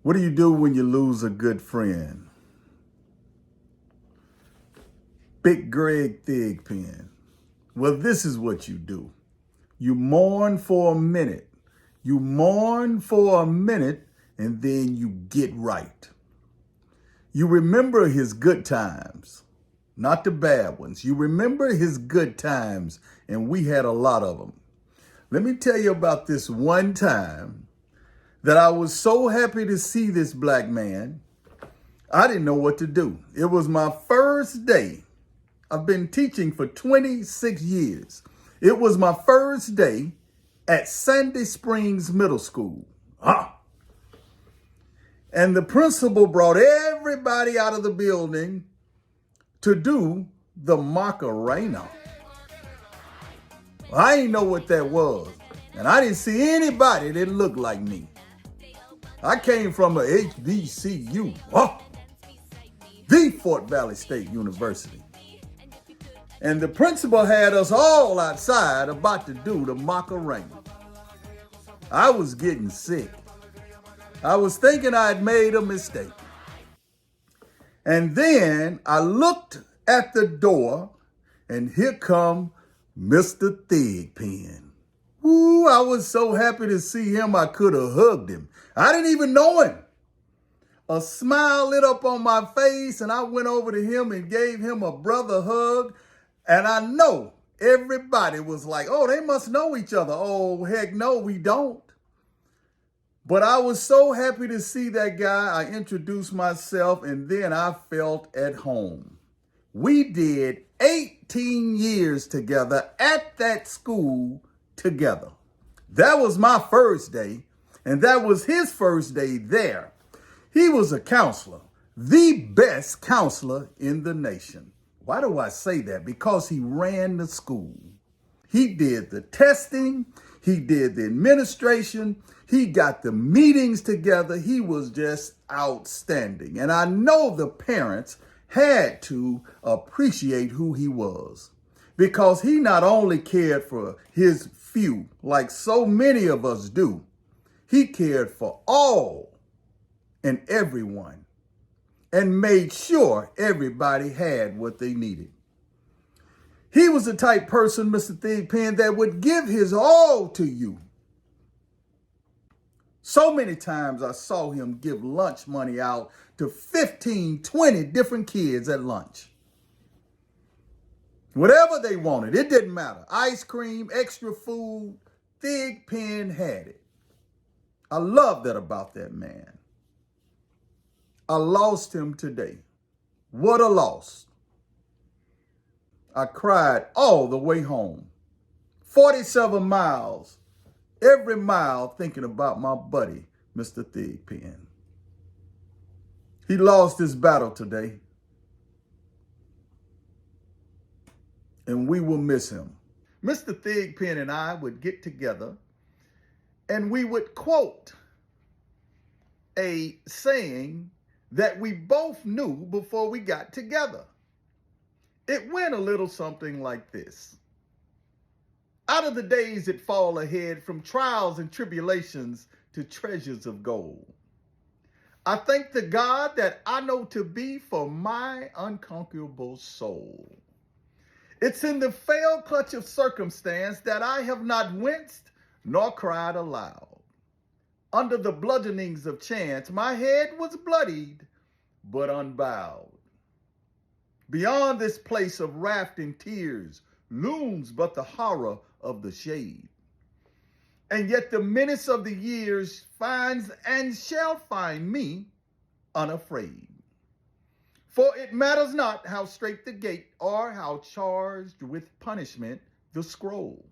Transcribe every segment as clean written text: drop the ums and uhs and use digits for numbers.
What do you do when you lose a good friend? Big Greg Thigpen. Well, this is what you do. You mourn for a minute. You mourn for a minute and then you get right. You remember his good times, not the bad ones. You remember his good times, and we had a lot of them. Let me tell you about this one time that I was so happy to see this black man. I didn't know what to do. It was my first day. I've been teaching for 26 years. It was my first day at Sandy Springs Middle School. And the principal brought everybody out of the building to do the Macarena. I didn't know what that was. And I didn't see anybody that looked like me. I came from a HBCU, the Fort Valley State University. And the principal had us all outside about to do the Macarena. I was getting sick. I was thinking I had made a mistake. And then I looked at the door, and here come Mr. Thigpen. Woo, I was so happy to see him, I could have hugged him. I didn't even know him. A smile lit up on my face, and I went over to him and gave him a brother hug. And I know everybody was like, oh, they must know each other. Oh, heck no, we don't. But I was so happy to see that guy. I introduced myself, and then I felt at home. We did 18 years together at that school together. That was my first day, and that was his first day there. He was a counselor, the best counselor in the nation. Why do I say that? Because he ran the school. He did the testing. He did the administration. He got the meetings together. He was just outstanding. And I know the parents had to appreciate who he was, because he not only cared for his few, like so many of us do, he cared for all and everyone and made sure everybody had what they needed. He was the type person, Mr. Thigpen, that would give his all to you. So many times I saw him give lunch money out to 15, 20 different kids at lunch. Whatever they wanted, it didn't matter. Ice cream, extra food, Thigpen had it. I love that about that man. I lost him today. What a loss. I cried all the way home. 47 miles, every mile thinking about my buddy, Mr. Thigpen. He lost his battle today, and we will miss him. Mr. Thigpen and I would get together, and we would quote a saying that we both knew before we got together. It went a little something like this. Out of the days that fall ahead, from trials and tribulations to treasures of gold, I thank the God that I know to be for my unconquerable soul. It's in the frail clutch of circumstance that I have not winced nor cried aloud. Under the bludgeonings of chance, my head was bloodied but unbowed. Beyond this place of wrath and tears looms but the horror of the shade. And yet the menace of the years finds and shall find me unafraid. For it matters not how straight the gate or how charged with punishment the scroll.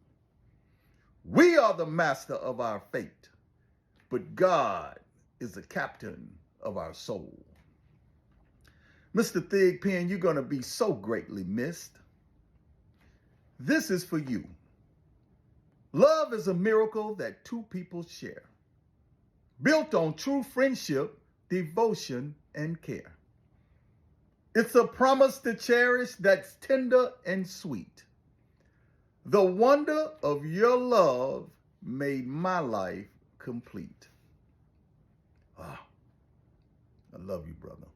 We are the master of our fate, but God is the captain of our soul. Mr. Thigpen, you're going to be so greatly missed. This is for you. Love is a miracle that two people share, built on true friendship, devotion, and care. It's a promise to cherish that's tender and sweet. The wonder of your love made my life complete. love you, brother.